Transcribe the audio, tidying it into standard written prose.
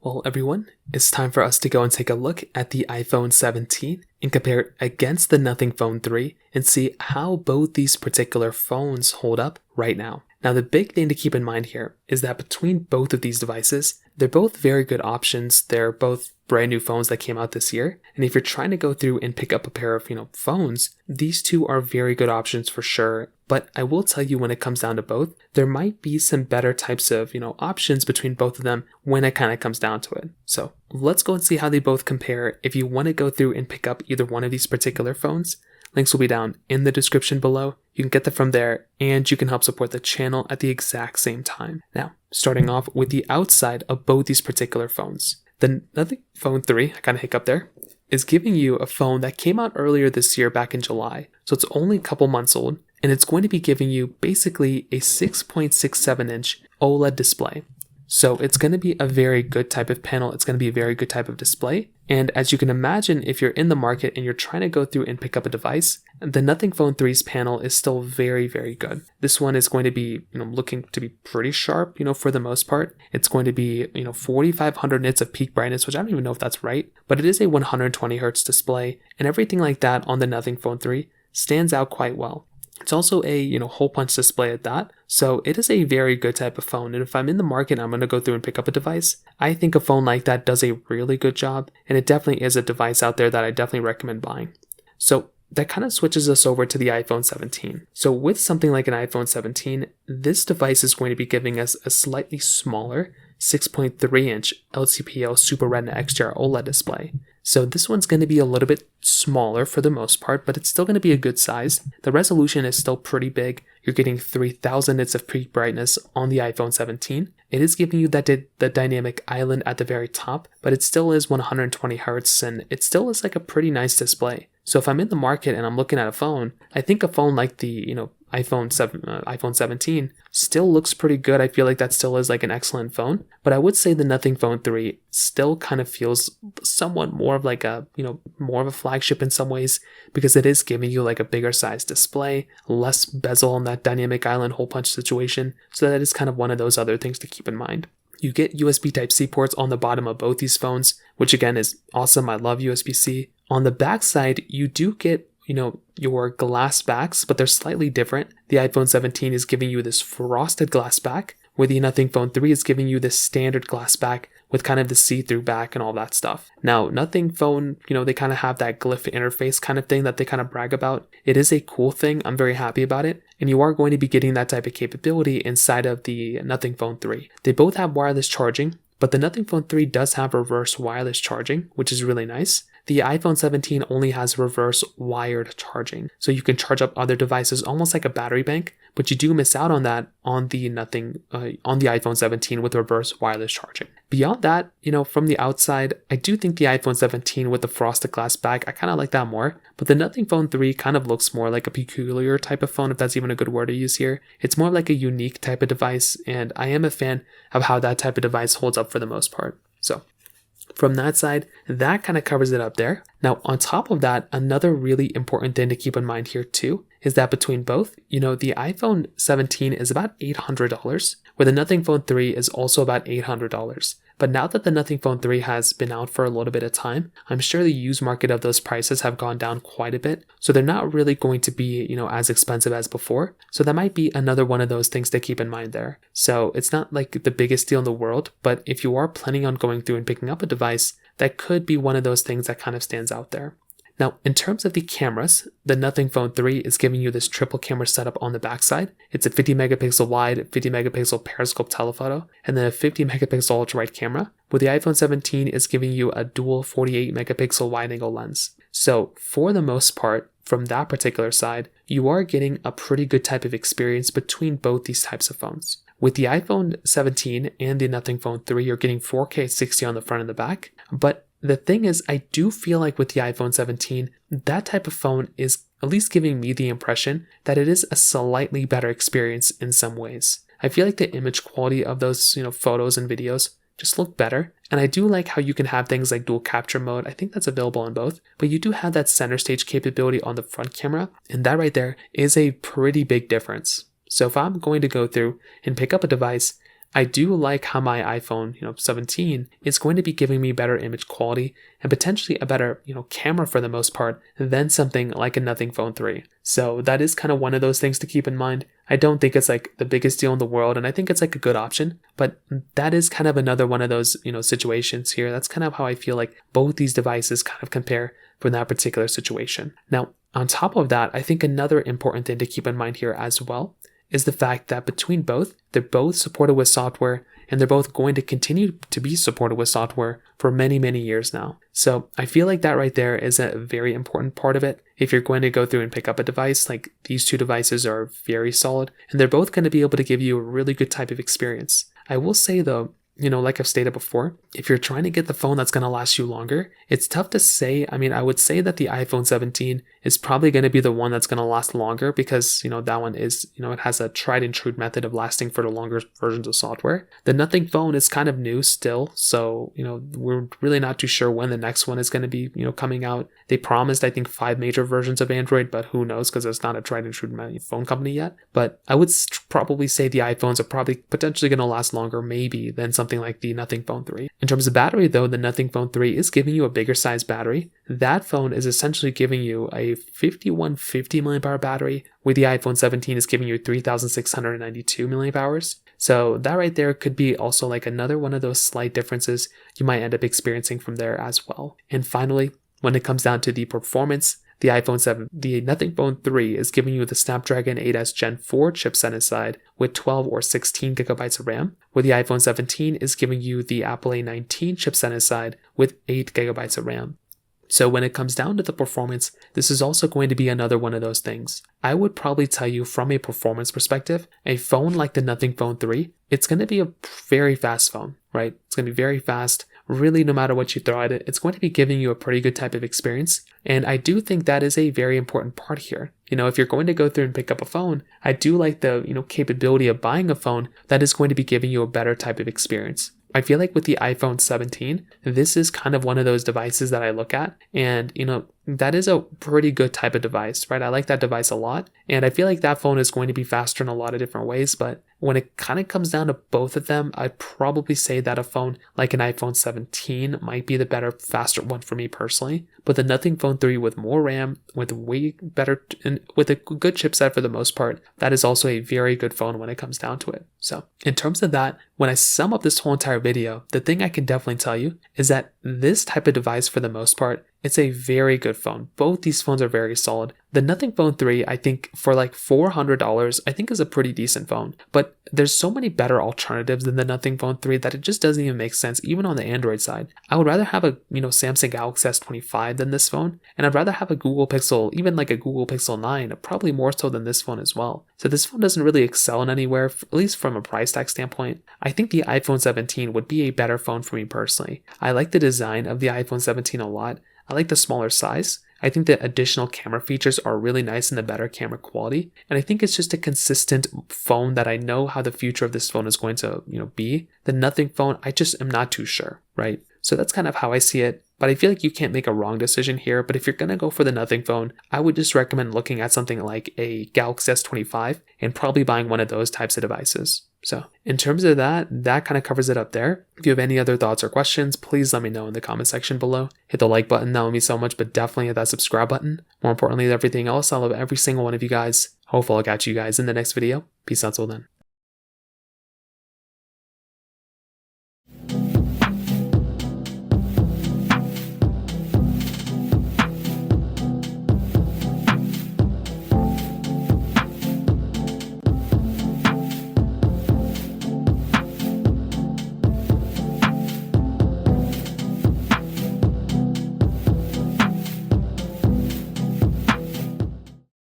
Well, everyone, it's time for us to go and take a look at the iPhone 17 and compare it against the Nothing Phone 3 and see how both these particular phones hold up right now. Now, the big thing to keep in mind here is that between both of these devices, they're both very good options. They're both brand new phones that came out this year. And if you're trying to go through and pick up a pair of, phones, these two are very good options for sure. But I will tell you when it comes down to both, there might be some better types of, options between both of them when it kind of comes down to it. So let's go and see how they both compare. If you want to go through and pick up either one of these particular phones, links will be down in the description below. You can get them from there and you can help support the channel at the exact same time. Now, starting off with the outside of both these particular phones. The Nothing Phone 3, I kind of hiccup there, is giving you a phone that came out earlier this year back in July. So it's only a couple months old. And it's going to be giving you basically a 6.67 inch OLED display. So it's going to be a very good type of panel. It's going to be a very good type of display. And as you can imagine, if you're in the market and you're trying to go through and pick up a device, the Nothing Phone 3's panel is still very, very good. This one is going to be, looking to be pretty sharp, for the most part. It's going to be, 4,500 nits of peak brightness, which I don't even know if that's right, but it is a 120 hertz display, and everything like that on the Nothing Phone 3 stands out quite well. It's also a, hole punch display at that. So it is a very good type of phone. And if I'm in the market, I'm going to go through and pick up a device. I think a phone like that does a really good job. And it definitely is a device out there that I definitely recommend buying. So that kind of switches us over to the iPhone 17. So with something like an iPhone 17, this device is going to be giving us a slightly smaller 6.3 inch LTPO Super Retina XDR OLED display. So this one's going to be a little bit smaller for the most part, but it's still going to be a good size. The resolution is still pretty big. You're getting 3000 nits of peak brightness on the iPhone 17. It is giving you the dynamic island at the very top, but it still is 120 hertz and it still is like a pretty nice display. So if I'm in the market and I'm looking at a phone, I think a phone like the, iPhone 17 still looks pretty good. I feel like that still is like an excellent phone, but I would say the Nothing Phone 3 still kind of feels somewhat more of like a, more of a flagship in some ways because it is giving you like a bigger size display, less bezel in that dynamic island hole punch situation. So that is kind of one of those other things to keep in mind. You get USB Type-C ports on the bottom of both these phones, which again is awesome. I love USB-C. On the back side, you do get your glass backs, but they're slightly different. The iPhone 17 is giving you this frosted glass back, where the Nothing Phone 3 is giving you this standard glass back with kind of the see-through back and all that stuff. Now, Nothing Phone, they kind of have that glyph interface kind of thing that they kind of brag about. It is a cool thing. I'm very happy about it. And you are going to be getting that type of capability inside of the Nothing Phone 3. They both have wireless charging, but the Nothing Phone 3 does have reverse wireless charging, which is really nice. The iPhone 17 only has reverse wired charging, so you can charge up other devices almost like a battery bank, but you do miss out on that on the iPhone 17 with reverse wireless charging. Beyond that, from the outside, I do think the iPhone 17 with the frosted glass back, I kind of like that more, but the Nothing Phone 3 kind of looks more like a peculiar type of phone, if that's even a good word to use here. It's more like a unique type of device, and I am a fan of how that type of device holds up for the most part. So from that side, that kind of covers it up there. Now, on top of that, another really important thing to keep in mind here too is that between both, the iPhone 17 is about $800, where the Nothing Phone 3 is also about $800. But now that the Nothing Phone 3 has been out for a little bit of time, I'm sure the used market of those prices have gone down quite a bit. So they're not really going to be, as expensive as before. So that might be another one of those things to keep in mind there. So it's not like the biggest deal in the world, but if you are planning on going through and picking up a device, that could be one of those things that kind of stands out there. Now, in terms of the cameras, the Nothing Phone 3 is giving you this triple camera setup on the backside. It's a 50 megapixel wide, 50 megapixel periscope telephoto, and then a 50 megapixel ultra-wide camera, where the iPhone 17 is giving you a dual 48 megapixel wide-angle lens. So, for the most part, from that particular side, you are getting a pretty good type of experience between both these types of phones. With the iPhone 17 and the Nothing Phone 3, you're getting 4K 60 on the front and the back, but the thing is, I do feel like with the iPhone 17, that type of phone is at least giving me the impression that it is a slightly better experience in some ways. I feel like the image quality of those, photos and videos just look better. And I do like how you can have things like dual capture mode. I think that's available on both, but you do have that center stage capability on the front camera. And that right there is a pretty big difference. So if I'm going to go through and pick up a device, I do like how my iPhone, 17 is going to be giving me better image quality and potentially a better, camera for the most part than something like a Nothing Phone 3. So that is kind of one of those things to keep in mind. I don't think it's like the biggest deal in the world, and I think it's like a good option, but that is kind of another one of those, situations here. That's kind of how I feel like both these devices kind of compare for that particular situation. Now, on top of that, I think another important thing to keep in mind here as well is the fact that between both, they're both supported with software, and they're both going to continue to be supported with software for many, many years now. So I feel like that right there is a very important part of it. If you're going to go through and pick up a device, like these two devices are very solid, and they're both going to be able to give you a really good type of experience. I will say though, like I've stated before, if you're trying to get the phone that's going to last you longer, it's tough to say. I mean, I would say that the iPhone 17 is probably going to be the one that's going to last longer because, that one is, it has a tried and true method of lasting for the longer versions of software. The Nothing Phone is kind of new still. So, we're really not too sure when the next one is going to be, coming out. They promised, I think, 5 major versions of Android, but who knows because it's not a tried and true phone company yet. But I would probably say the iPhones are probably potentially going to last longer, maybe, than something like the Nothing Phone 3. In terms of battery though, the Nothing Phone 3 is giving you a bigger size battery. That phone is essentially giving you a 5150 mAh battery, where the iPhone 17 is giving you 3692 mAh. So that right there could be also like another one of those slight differences you might end up experiencing from there as well. And finally, when it comes down to the performance, the Nothing Phone 3 is giving you the Snapdragon 8S Gen 4 chipset inside with 12 or 16 gigabytes of RAM, where the iPhone 17 is giving you the Apple A19 chipset inside with 8 gigabytes of RAM. So when it comes down to the performance, this is also going to be another one of those things. I would probably tell you from a performance perspective, a phone like the Nothing Phone 3, it's going to be a very fast phone, right? It's going to be very fast. Really, no matter what you throw at it, it's going to be giving you a pretty good type of experience. And I do think that is a very important part here. If you're going to go through and pick up a phone, I do like the, capability of buying a phone that is going to be giving you a better type of experience. I feel like with the iPhone 17, this is kind of one of those devices that I look at and, that is a pretty good type of device, right? I like that device a lot. And I feel like that phone is going to be faster in a lot of different ways. But when it kind of comes down to both of them, I'd probably say that a phone like an iPhone 17 might be the better, faster one for me personally. But the Nothing Phone 3 with more RAM, with way better, and with a good chipset for the most part, that is also a very good phone when it comes down to it. So in terms of that, when I sum up this whole entire video, the thing I can definitely tell you is that this type of device for the most part, it's a very good phone. Both these phones are very solid. The Nothing Phone 3, I think for like $400, I think is a pretty decent phone. But there's so many better alternatives than the Nothing Phone 3 that it just doesn't even make sense, even on the Android side. I would rather have a, Samsung Galaxy S25 than this phone. And I'd rather have a Google Pixel, even like a Google Pixel 9, probably more so than this phone as well. So this phone doesn't really excel in anywhere, at least from a price tag standpoint. I think the iPhone 17 would be a better phone for me personally. I like the design of the iPhone 17 a lot. I like the smaller size. I think the additional camera features are really nice and the better camera quality. And I think it's just a consistent phone that I know how the future of this phone is going to, be. The Nothing Phone, I just am not too sure, right? So that's kind of how I see it. But I feel like you can't make a wrong decision here. But if you're going to go for the Nothing Phone, I would just recommend looking at something like a Galaxy S25 and probably buying one of those types of devices. So in terms of that kind of covers it up there. If you have any other thoughts or questions, please let me know in the comment section below. Hit the like button, that would mean so much, but definitely hit that subscribe button. More importantly than everything else, I love every single one of you guys. Hopefully I'll catch you guys in the next video. Peace out till then.